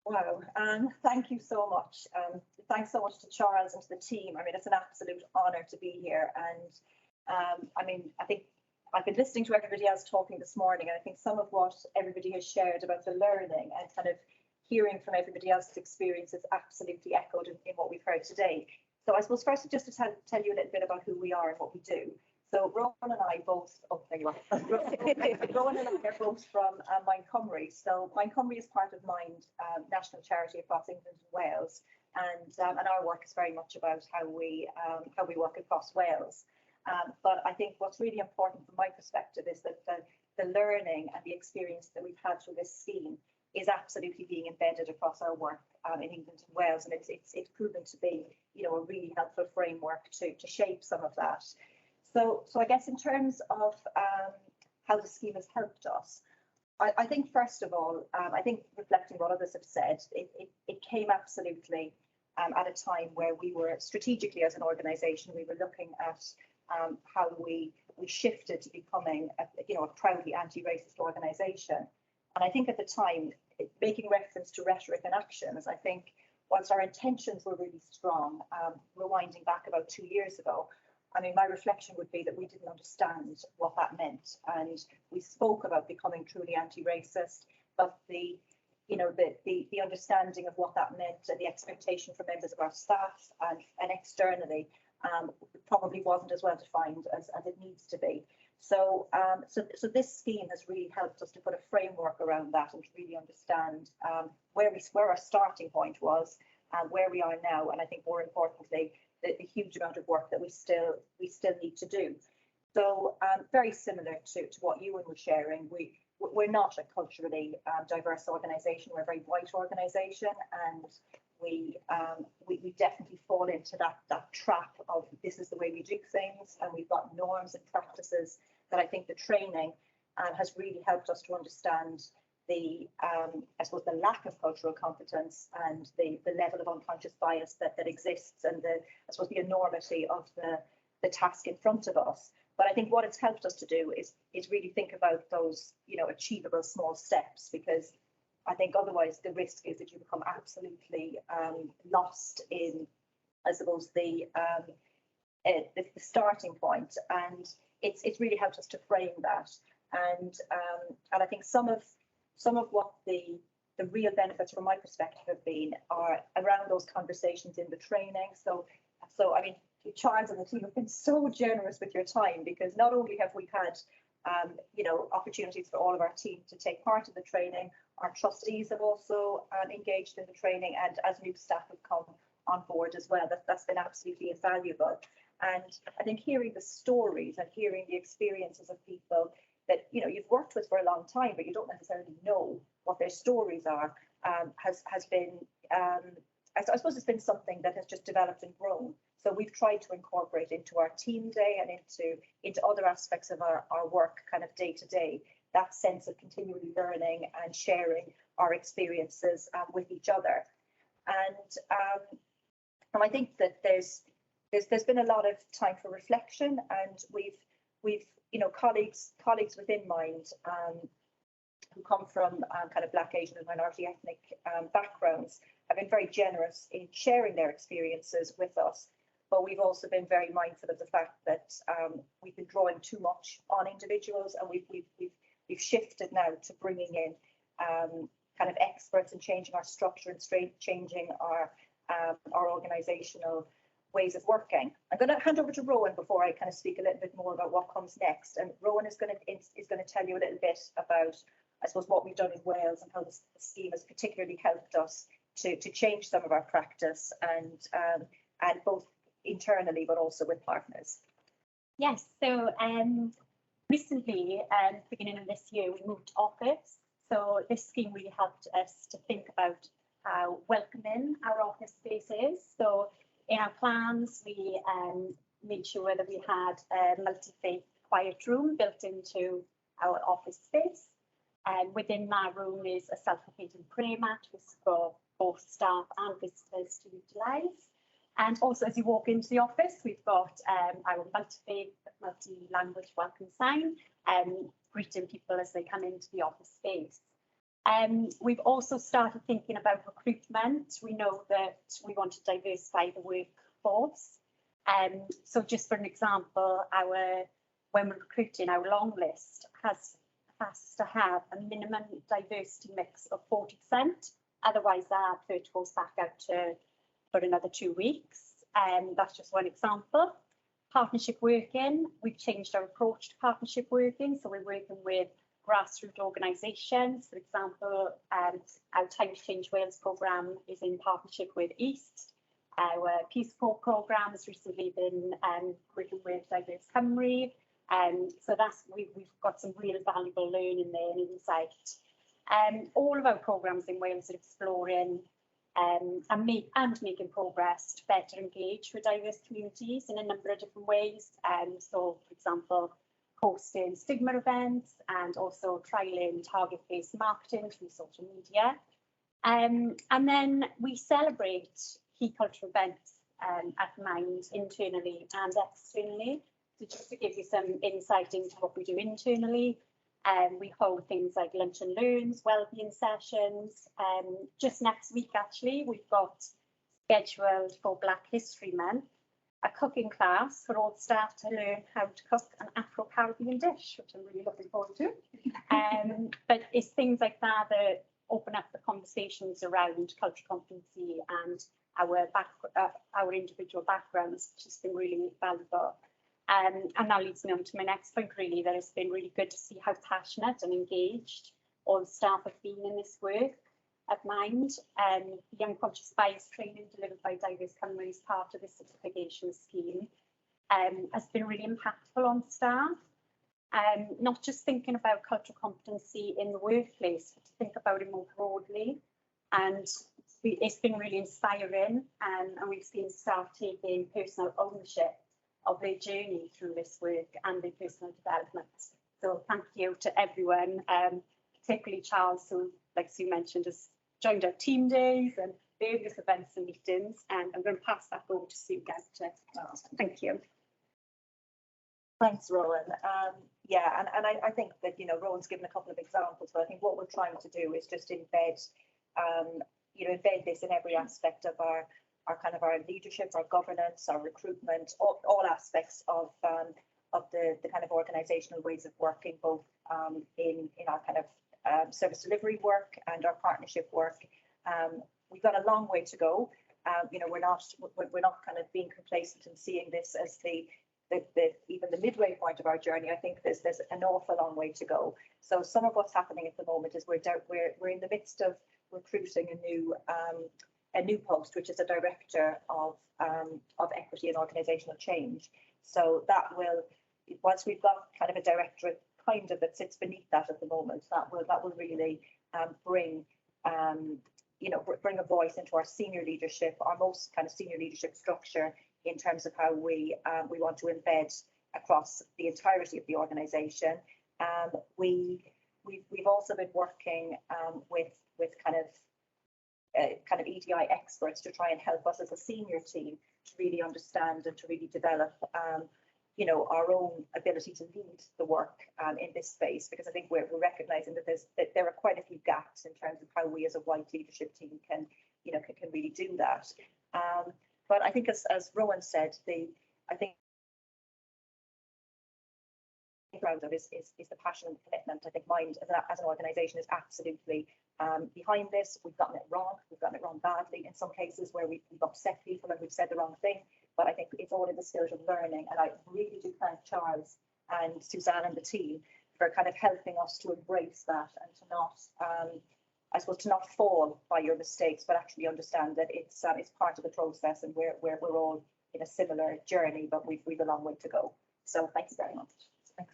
Wow, thank you so much. Thanks so much to Charles and to the team. I mean, it's an absolute honour to be here. And I mean, I think I've been listening to everybody else talking this morning, and I think some of what everybody has shared about the learning and kind of hearing from everybody else's experience is absolutely echoed in what we've heard today. So I suppose first just to tell you a little bit about who we are and what we do. So Rowan and I both, oh, there you are. Rowan and I are both from Mind Cymru. So Mind Cymru is part of Mind, national charity across England and Wales, and our work is very much about how we work across Wales. But I think what's really important from my perspective is that the learning and the experience that we've had through this scheme is absolutely being embedded across our work in England and Wales, and it's proven to be, you know, a really helpful framework to shape some of that. So I guess in terms of how the scheme has helped us, I think first of all, I think reflecting what others have said, it came absolutely at a time where we were strategically as an organisation, we were looking at how we shifted to becoming a proudly anti-racist organisation. And I think at the time, making reference to rhetoric and actions, I think whilst our intentions were really strong, rewinding back about 2 years ago, I mean, my reflection would be that we didn't understand what that meant, and we spoke about becoming truly anti-racist, but the understanding of what that meant and the expectation from members of our staff and externally probably wasn't as well defined as it needs to be. So this scheme has really helped us to put a framework around that and to really understand where our starting point was and where we are now, and I think more importantly, the huge amount of work that we still need to do. So very similar to what Ewan was sharing, we're not a culturally diverse organisation. We're a very white organisation, and we definitely fall into that trap of this is the way we do things, and we've got norms and practices that I think the training has really helped us to understand the I suppose the lack of cultural competence and the level of unconscious bias that exists, and I suppose the enormity of the task in front of us. But I think what it's helped us to do is really think about those, you know, achievable small steps, because I think otherwise the risk is that you become absolutely lost in, I suppose, the starting point, and it's really helped us to frame that, and I think some of what the real benefits from my perspective have been are around those conversations in the training. So I mean, Charles and the team have been so generous with your time, because not only have we had opportunities for all of our team to take part in the training, our trustees have also engaged in the training, and as new staff have come on board as well, that's been absolutely invaluable. And I think hearing the stories and hearing the experiences of people that you've worked with for a long time, but you don't necessarily know what their stories are, has been, I suppose it's been something that has just developed and grown. So we've tried to incorporate into our team day and into other aspects of our work kind of day to day, that sense of continually learning and sharing our experiences with each other. And I think that there's been a lot of time for reflection, and we've colleagues within Mind who come from kind of Black, Asian and minority ethnic backgrounds have been very generous in sharing their experiences with us. But we've also been very mindful of the fact that we've been drawing too much on individuals, and we've shifted now to bringing in kind of experts and changing our structure and changing our organisational ways of working. I'm going to hand over to Rowan before I kind of speak a little bit more about what comes next. And Rowan is going to tell you a little bit about, I suppose, what we've done in Wales and how the scheme has particularly helped us to change some of our practice, and both internally but also with partners. Yes, so recently, beginning of this year, we moved office. So this scheme really helped us to think about how welcoming our office space is. So in our plans, we made sure that we had a multi-faith quiet room built into our office space. And within that room is a self-locating prayer mat for both staff and visitors to utilise. And also, as you walk into the office, we've got our multi-faith, multi-language welcome sign, greeting people as they come into the office space. We've also started thinking about recruitment. We know that we want to diversify the workforce. So just for an example, when we're recruiting, our long list has to have a minimum diversity mix of 40%. Otherwise, that advert goes back out for another 2 weeks. That's just one example. Partnership working, we've changed our approach to partnership working. So we're working with grassroots organisations. For example, our Time to Change Wales programme is in partnership with East. Our Peace Corps programme has recently been working with Diverse Cymru. So we've got some real valuable learning there and insight. All of our programmes in Wales are exploring and making progress to better engage with diverse communities in a number of different ways. So, for example, hosting stigma events and also trialling target-based marketing through social media. And then we celebrate key cultural events at Mind internally and externally. So just to give you some insight into what we do internally, we hold things like lunch and learns, wellbeing sessions. Just next week, actually, we've got scheduled for Black History Month, a cooking class for all staff to learn how to cook an Afro-Caribbean dish, which I'm really looking forward to. But it's things like that that open up the conversations around cultural competency and our individual backgrounds, which has been really valuable. And that leads me on to my next point, really, that it's been really good to see how passionate and engaged all the staff have been in this work at Mind. The unconscious bias training delivered by Diverse Cymru as part of the certification scheme has been really impactful on staff. Not just thinking about cultural competency in the workplace, but to think about it more broadly. And it's been really inspiring, and we've seen staff taking personal ownership of their journey through this work and their personal development. So thank you to everyone, particularly Charles, who, like Sue mentioned, has joined our team days and various events and meetings. And I'm going to pass that over to Sue again. Thank you. Thanks, Rowan. Yeah, and I think that, Rowan's given a couple of examples, but I think what we're trying to do is just embed this in every aspect of our leadership, our governance, our recruitment, all aspects of the kind of organisational ways of working, both in our kind of service delivery work and our partnership work. We've got a long way to go. We're not kind of being complacent and seeing this as even the midway point of our journey. I think there's an awful long way to go. So some of what's happening at the moment is we're in the midst of recruiting a new post, which is a director of equity and organisational change. So that will, once we've got kind of a directorate that sits beneath that at the moment, that will really bring a voice into our senior leadership, our most kind of senior leadership structure, in terms of how we want to embed across the entirety of the organisation. We've also been working with kind of EDI experts to try and help us as a senior team to really understand and to really develop our own ability to lead the work in this space, because I think we're recognising that there are quite a few gaps in terms of how we as a white leadership team can really do that. But I think, as Rowan said, I think proud of is the passion and commitment. I think Mind as an organisation is absolutely behind this. We've gotten it wrong. We've gotten it wrong badly in some cases where we've upset people and we've said the wrong thing. But I think it's all in the spirit of learning. And I really do thank Charles and Suzanne and the team for kind of helping us to embrace that and to not, to not fall by your mistakes, but actually understand that it's part of the process, and we're all in a similar journey, but we've a long way to go. So thanks very much. Thanks.